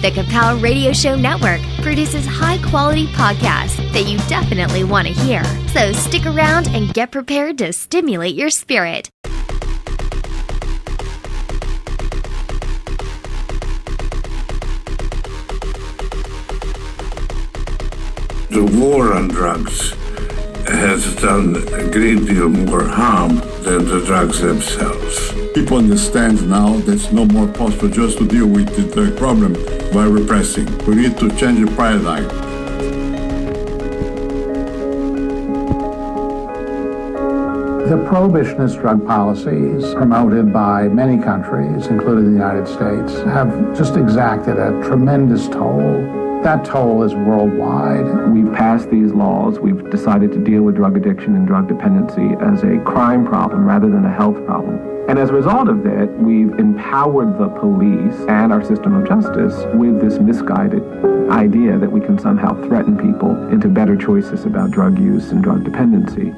The Kapow Radio Show Network produces high-quality podcasts that you definitely want to hear. So stick around and get prepared to stimulate your spirit. The war on drugs has done a great deal more harm than the drugs themselves. People understand now there's no more possible just to deal with the drug problem by repressing. We need to change the paradigm. The prohibitionist drug policies promoted by many countries, including the United States, have just exacted a tremendous toll. That toll is worldwide. We've passed these laws. We've decided to deal with drug addiction and drug dependency as a crime problem rather than a health problem. And as a result of that, we've empowered the police and our system of justice with this misguided idea that we can somehow threaten people into better choices about drug use and drug dependency.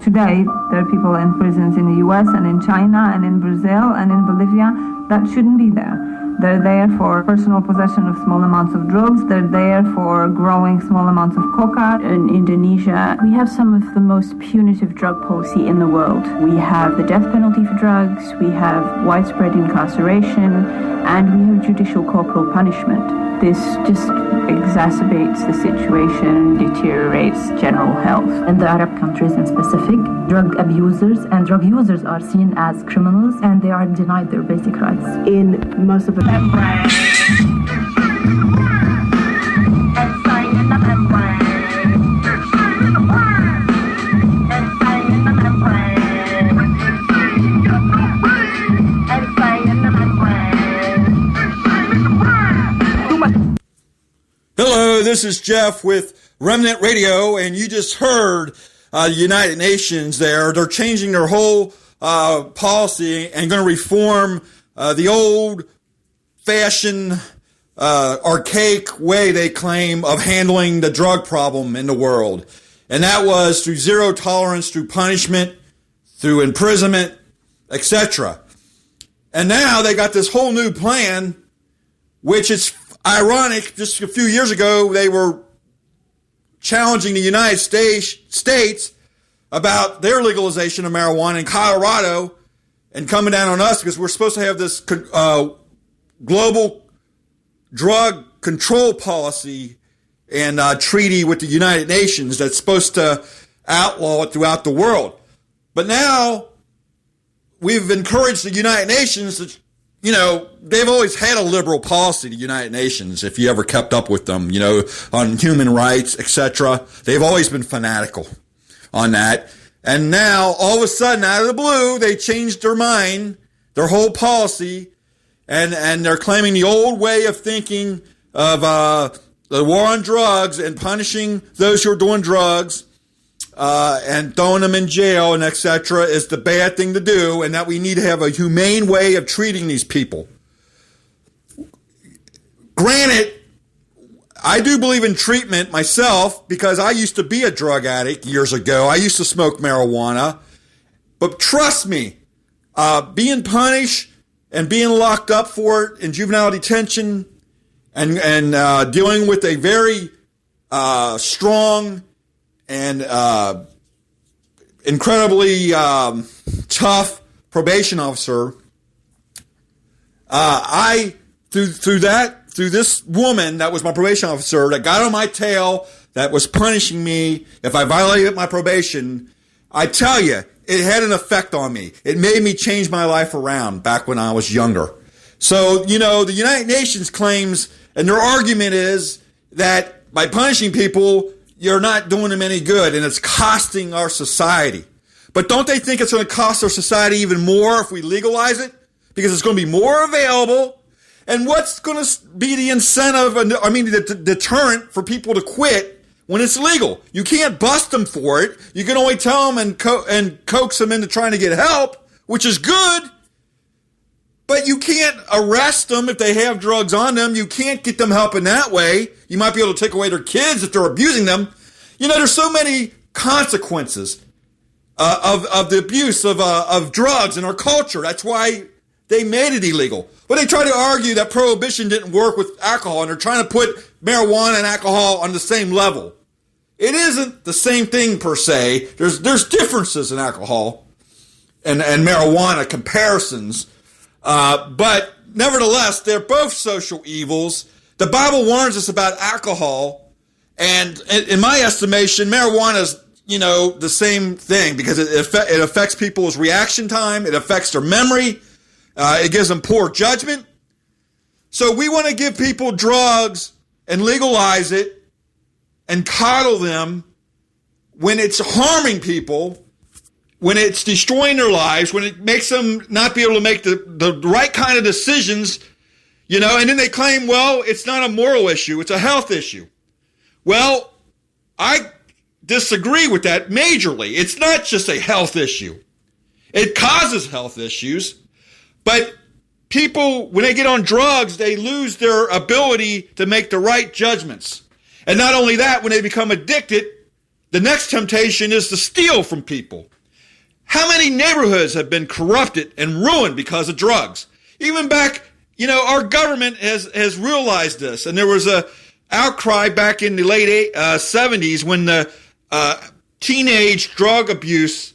Today, there are people in prisons in the US and in China and in Brazil and in Bolivia that shouldn't be there. They're there for personal possession of small amounts of drugs. They're there for growing small amounts of coca. In Indonesia, we have some of the most punitive drug policy in the world. We have the death penalty for drugs, we have widespread incarceration, and we have judicial corporal punishment. This just exacerbates the situation, deteriorates general health. In the Arab countries in specific, drug abusers and drug users are seen as criminals and they are denied their basic rights. In most of the Hello, this is Jeff with Remant Radio, and you just heard the United Nations there. They're changing their whole policy and going to reform the old-fashioned, archaic way, they claim, of handling the drug problem in the world. And that was through zero tolerance, through punishment, through imprisonment, etc. And now they got this whole new plan, which is ironic. Just a few years ago, they were challenging the United States about their legalization of marijuana in Colorado and coming down on us because we're supposed to have this global drug control policy and treaty with the United Nations that's supposed to outlaw it throughout the world. But now we've encouraged the United Nations to, you know, they've always had a liberal policy, the United Nations, if you ever kept up with them, you know, on human rights, etc. They've always been fanatical on that. And now, all of a sudden, out of the blue, they changed their mind, their whole policy, and they're claiming the old way of thinking of the war on drugs and punishing those who are doing drugs and throwing them in jail and etc. is the bad thing to do, and that we need to have a humane way of treating these people. Granted, I do believe in treatment myself because I used to be a drug addict years ago. I used to smoke marijuana. But trust me, being punished and being locked up for it in juvenile detention and dealing with a very strong and incredibly tough probation officer, through this woman that was my probation officer that got on my tail, that was punishing me if I violated my probation, I tell you, it had an effect on me. It made me change my life around back when I was younger. So, you know, the United Nations claims, and their argument is that by punishing people, you're not doing them any good, and it's costing our society. But don't they think it's going to cost our society even more if we legalize it? Because it's going to be more available. And what's going to be the incentive, the deterrent for people to quit when it's legal? You can't bust them for it. You can only tell them and coax them into trying to get help, which is good. But you can't arrest them if they have drugs on them. You can't get them help in that way. You might be able to take away their kids if they're abusing them. You know, there's so many consequences of the abuse of drugs in our culture. That's why They made it illegal. But they try to argue that prohibition didn't work with alcohol, and they're trying to put marijuana and alcohol on the same level. It isn't the same thing per se. There's differences in alcohol and marijuana comparisons. But nevertheless, they're both social evils. The Bible warns us about alcohol. And in my estimation, marijuana is, the same thing because it affects people's reaction time. It affects their memory. It gives them poor judgment. So we want to give people drugs and legalize it and coddle them when it's harming people, when it's destroying their lives, when it makes them not be able to make the right kind of decisions, and then they claim, well, it's not a moral issue, it's a health issue. Well, I disagree with that majorly. It's not just a health issue. It causes health issues. But people, when they get on drugs, they lose their ability to make the right judgments. And not only that, when they become addicted, the next temptation is to steal from people. How many neighborhoods have been corrupted and ruined because of drugs? Even back, our government has realized this. And there was a outcry back in the late 70s when the teenage drug abuse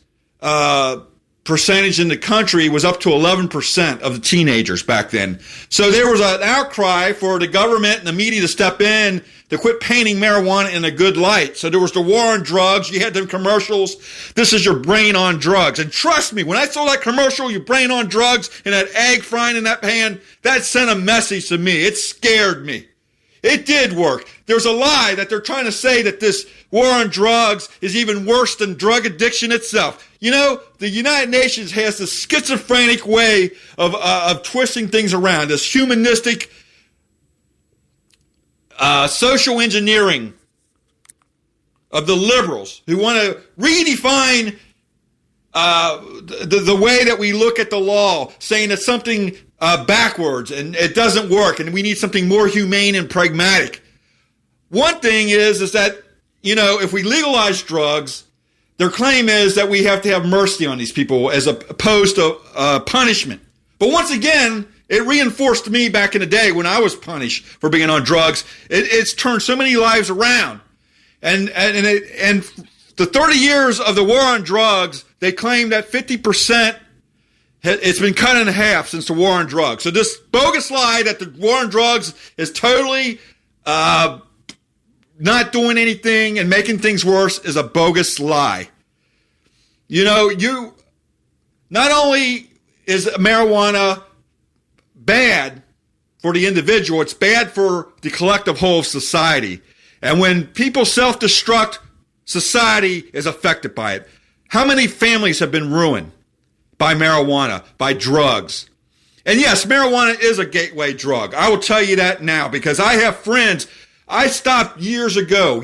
percentage in the country was up to 11% of the teenagers back then. So there was an outcry for the government and the media to step in to quit painting marijuana in a good light. So there was the war on drugs. You had them commercials. This is your brain on drugs. And trust me, when I saw that commercial, your brain on drugs and that egg frying in that pan, that sent a message to me. It scared me. It did work. There's a lie that they're trying to say that this war on drugs is even worse than drug addiction itself. The United Nations has this schizophrenic way of twisting things around, this humanistic social engineering of the liberals who want to redefine the way that we look at the law, saying it's something backwards and it doesn't work and we need something more humane and pragmatic. One thing is that, if we legalize drugs, their claim is that we have to have mercy on these people as opposed to punishment. But once again, it reinforced me back in the day when I was punished for being on drugs. It's turned so many lives around. And the 30 years of the war on drugs, they claim that 50%, it's been cut in half since the war on drugs. So this bogus lie that the war on drugs is totally not doing anything and making things worse is a bogus lie. Not only is marijuana bad for the individual, it's bad for the collective whole of society. And when people self-destruct, society is affected by it. How many families have been ruined by marijuana, by drugs? And yes, marijuana is a gateway drug. I will tell you that now because I have friends. I stopped years ago,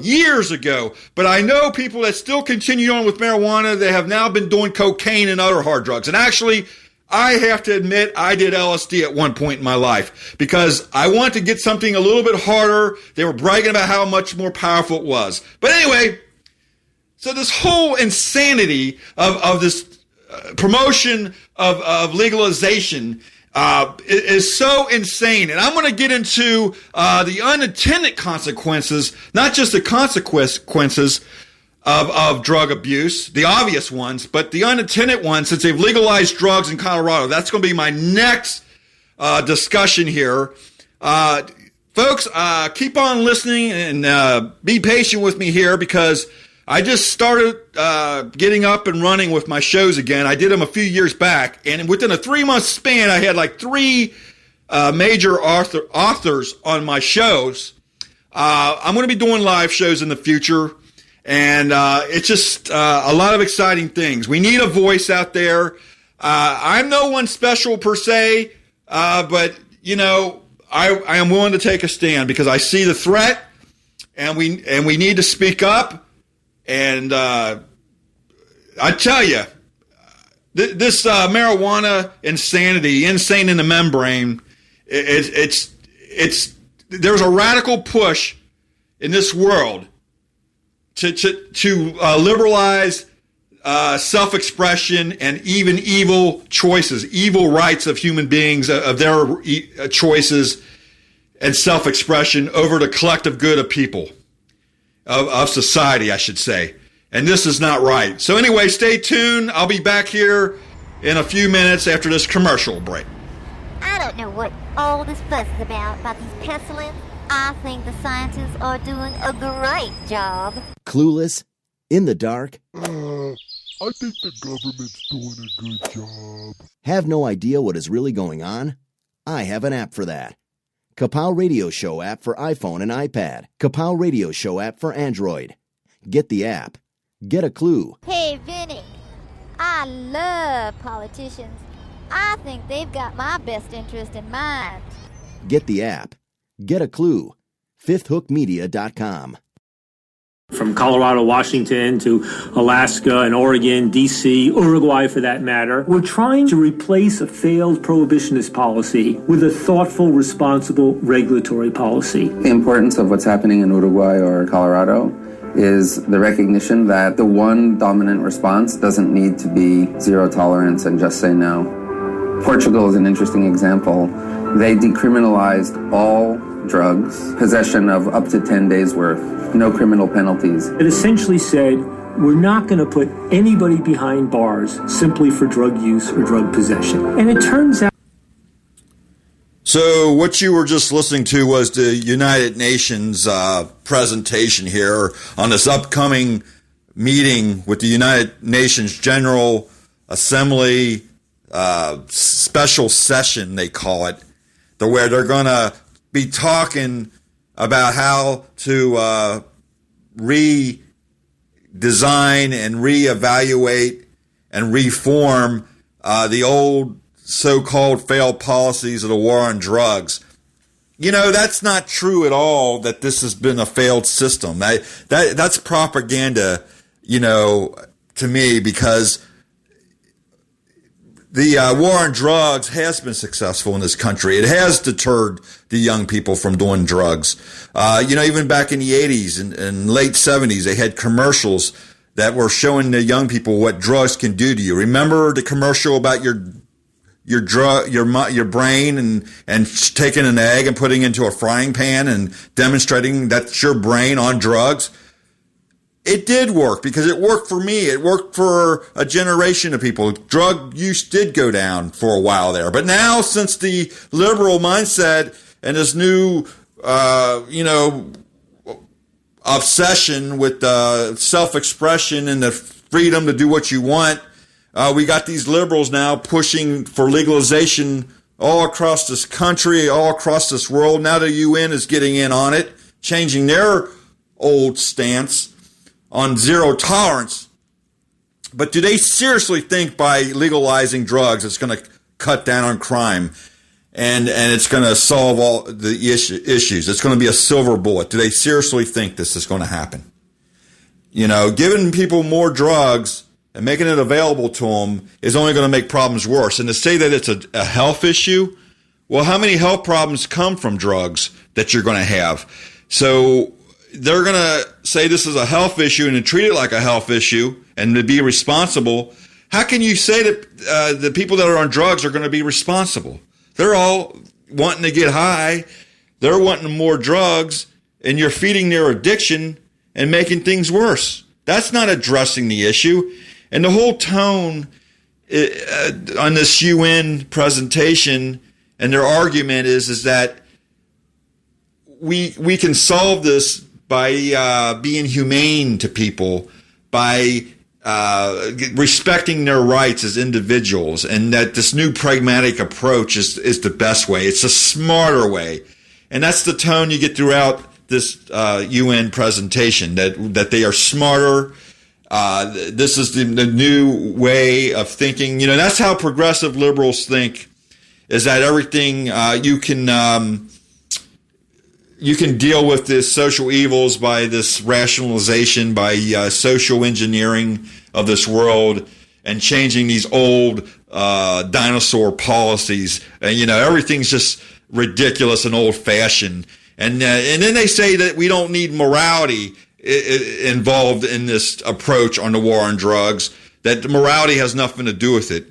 but I know people that still continue on with marijuana. They have now been doing cocaine and other hard drugs. And actually, I have to admit, I did LSD at one point in my life because I wanted to get something a little bit harder. They were bragging about how much more powerful it was. But anyway, so this whole insanity of this promotion of legalization is so insane. And I'm going to get into the unintended consequences, not just the consequences of drug abuse, the obvious ones, but the unintended ones since they've legalized drugs in Colorado. That's going to be my next discussion here. Folks, keep on listening and be patient with me here because I just started getting up and running with my shows again. I did them a few years back, and within a 3-month span, I had like 3 major authors on my shows. I'm going to be doing live shows in the future, and it's just a lot of exciting things. We need a voice out there. I'm no one special per se, but, I am willing to take a stand because I see the threat, and we need to speak up. And I tell you, this marijuana insanity, insane in the membrane, it's there's a radical push in this world to liberalize self-expression and even evil choices, evil rights of human beings, of their choices and self-expression over the collective good of people, of society, I should say. And this is not right. So anyway, stay tuned. I'll be back here in a few minutes after this commercial break. I don't know what all this fuss is about these pestilence. I think the scientists are doing a great job. Clueless? In the dark? I think the government's doing a good job. Have no idea what is really going on? I have an app for that. Kapow Radio Show app for iPhone and iPad. Kapow Radio Show app for Android. Get the app. Get a clue. Hey, Vinny, I love politicians. I think they've got my best interest in mind. Get the app. Get a clue. FifthHookMedia.com. From Colorado, Washington to Alaska and Oregon, D.C., Uruguay for that matter, we're trying to replace a failed prohibitionist policy with a thoughtful, responsible regulatory policy. The importance of what's happening in Uruguay or Colorado is the recognition that the one dominant response doesn't need to be zero tolerance and just say no. Portugal is an interesting example. They decriminalized all drugs, possession of up to 10 days worth, no criminal penalties. It essentially said, we're not going to put anybody behind bars simply for drug use or drug possession. And it turns out... So what you were just listening to was the United Nations presentation here on this upcoming meeting with the United Nations General Assembly special session, they call it, where they're going to be talking about how to redesign and reevaluate and reform the old so-called failed policies of the war on drugs. You know, that's not true at all, that this has been a failed system. That's propaganda, you know, to me, because the war on drugs has been successful in this country. It has deterred the young people from doing drugs. Even back in the 80s and late 70s, they had commercials that were showing the young people what drugs can do to you. Remember the commercial about your brain and taking an egg and putting it into a frying pan and demonstrating that's your brain on drugs? It did work because it worked for me. It worked for a generation of people. Drug use did go down for a while there. But now, since the liberal mindset and this new, obsession with self-expression and the freedom to do what you want, we got these liberals now pushing for legalization all across this country, all across this world. Now the UN is getting in on it, changing their old stance on zero tolerance. But do they seriously think by legalizing drugs it's going to cut down on crime and it's going to solve all the issues? It's going to be a silver bullet. Do they seriously think this is going to happen? You know, giving people more drugs and making it available to them is only going to make problems worse. And to say that it's a health issue, well, how many health problems come from drugs that you're going to have? So they're going to say this is a health issue and to treat it like a health issue and to be responsible. How can you say that the people that are on drugs are going to be responsible? They're all wanting to get high. They're wanting more drugs, and you're feeding their addiction and making things worse. That's not addressing the issue. And the whole tone on this UN presentation and their argument is that we can solve this by being humane to people, by respecting their rights as individuals, and that this new pragmatic approach is the best way. It's a smarter way. And that's the tone you get throughout this UN presentation, that they are smarter. This is the new way of thinking. You know, that's how progressive liberals think, is that everything you can deal with the social evils by this rationalization, by social engineering of this world and changing these old dinosaur policies. And, everything's just ridiculous and old-fashioned. And then they say that we don't need morality involved in this approach on the war on drugs, that morality has nothing to do with it.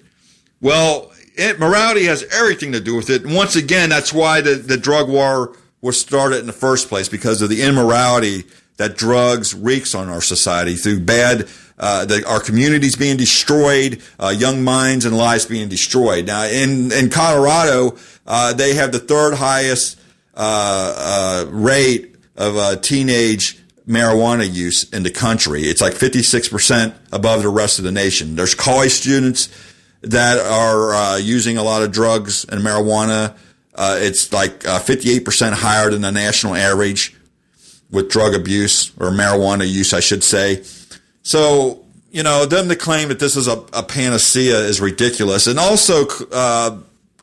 Well, morality has everything to do with it. And once again, that's why the drug war was started in the first place, because of the immorality that drugs wreaks on our society through bad, our communities being destroyed, young minds and lives being destroyed. Now, in Colorado, they have the third highest rate of teenage marijuana use in the country. It's like 56% above the rest of the nation. There's college students that are using a lot of drugs and marijuana. It's like 58% higher than the national average with drug abuse, or marijuana use, I should say. So, them to claim that this is a panacea is ridiculous. And also,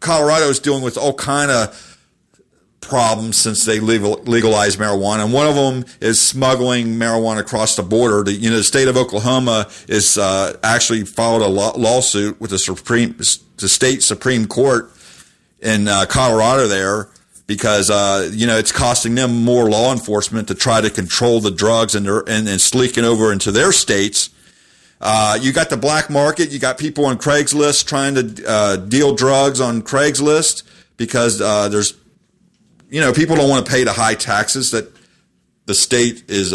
Colorado is dealing with all kind of problems since they legalized marijuana, and one of them is smuggling marijuana across the border. The state of Oklahoma is actually filed a lawsuit with the state Supreme Court in Colorado there, because it's costing them more law enforcement to try to control the drugs and it's leaking over into their states. You got the black market. You got people on Craigslist trying to deal drugs on Craigslist because there's people don't want to pay the high taxes that the state is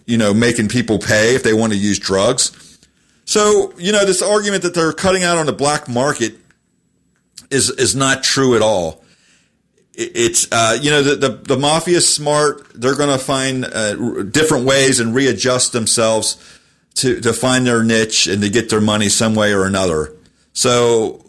making people pay if they want to use drugs. So this argument that they're cutting out on the black market is not true at all. It's the mafia is smart. They're going to find different ways and readjust themselves to find their niche and to get their money some way or another. So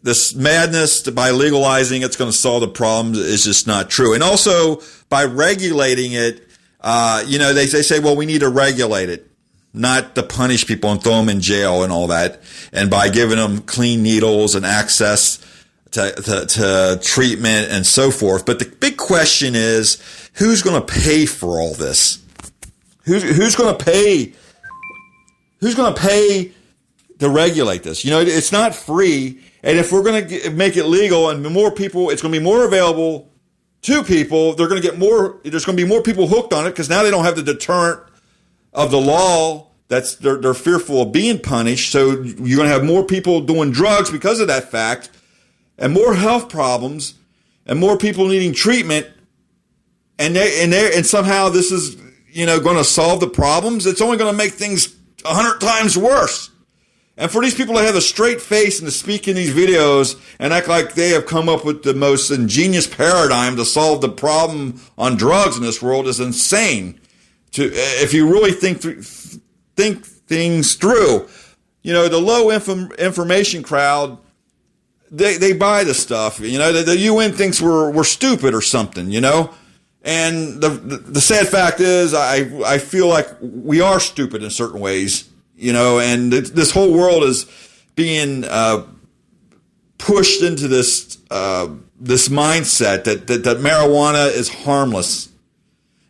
this madness by legalizing it's going to solve the problems is just not true. And also by regulating it, they say, well, we need to regulate it, not to punish people and throw them in jail and all that. And by giving them clean needles and access to treatment and so forth. But the big question is, who's going to pay for all this? Who's going to pay? Who's going to pay to regulate this? It's not free. And if we're going to make it legal and more people, it's going to be more available to people. They're going to get more. There's going to be more people hooked on it because now they don't have the deterrent of the law. They're fearful of being punished. So you're going to have more people doing drugs because of that fact, and more health problems, and more people needing treatment. And somehow this is going to solve the problems. It's only going to make things 100 times worse. And for these people to have a straight face and to speak in these videos and act like they have come up with the most ingenious paradigm to solve the problem on drugs in this world is insane. If you really think things through, the low information crowd, they buy the stuff. The UN thinks we're stupid or something. And the sad fact is, I feel like we are stupid in certain ways. And this whole world is being pushed into this mindset that marijuana is harmless.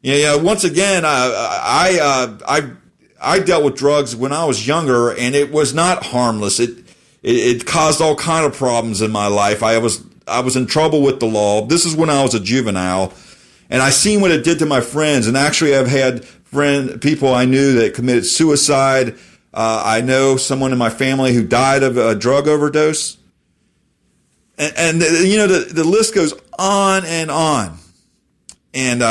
Once again, I dealt with drugs when I was younger, and it was not harmless. It caused all kind of problems in my life. I was in trouble with the law. This is when I was a juvenile, and I seen what it did to my friends. And actually, I've had people I knew that committed suicide. I know someone in my family who died of a drug overdose. And the list goes on and on. And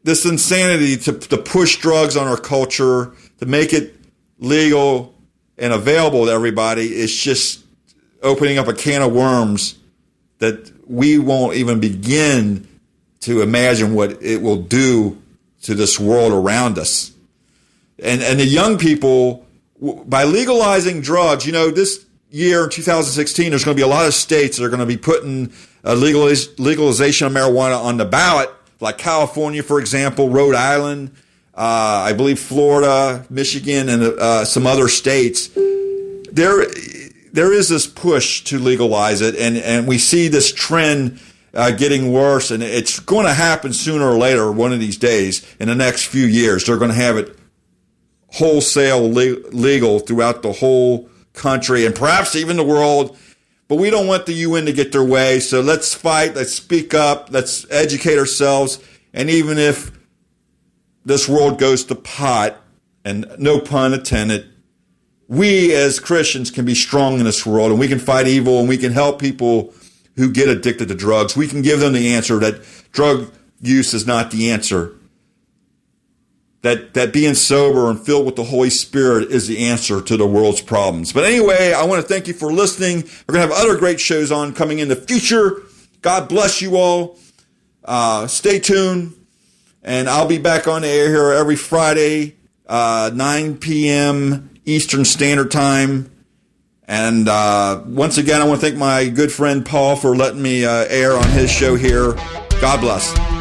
this insanity to push drugs on our culture, to make it legal and available to everybody, is just opening up a can of worms that we won't even begin to imagine what it will do to this world around us. And the young people, by legalizing drugs, this year in 2016, there's going to be a lot of states that are going to be putting legalization of marijuana on the ballot, like California, for example, Rhode Island, I believe Florida, Michigan, and some other states. There is this push to legalize it, and we see this trend getting worse, and it's going to happen sooner or later, one of these days, in the next few years. They're going to have it wholesale legal throughout the whole country and perhaps even the world. But we don't want the UN to get their way. So let's fight. Let's speak up. Let's educate ourselves. And even if this world goes to pot, and no pun intended, we as Christians can be strong in this world, and we can fight evil, and we can help people who get addicted to drugs. We can give them the answer that drug use is not the answer. That being sober and filled with the Holy Spirit is the answer to the world's problems. But anyway, I want to thank you for listening. We're going to have other great shows on coming in the future. God bless you all. Stay tuned. And I'll be back on the air here every Friday, 9 p.m. Eastern Standard Time. And once again, I want to thank my good friend Paul for letting me air on his show here. God bless.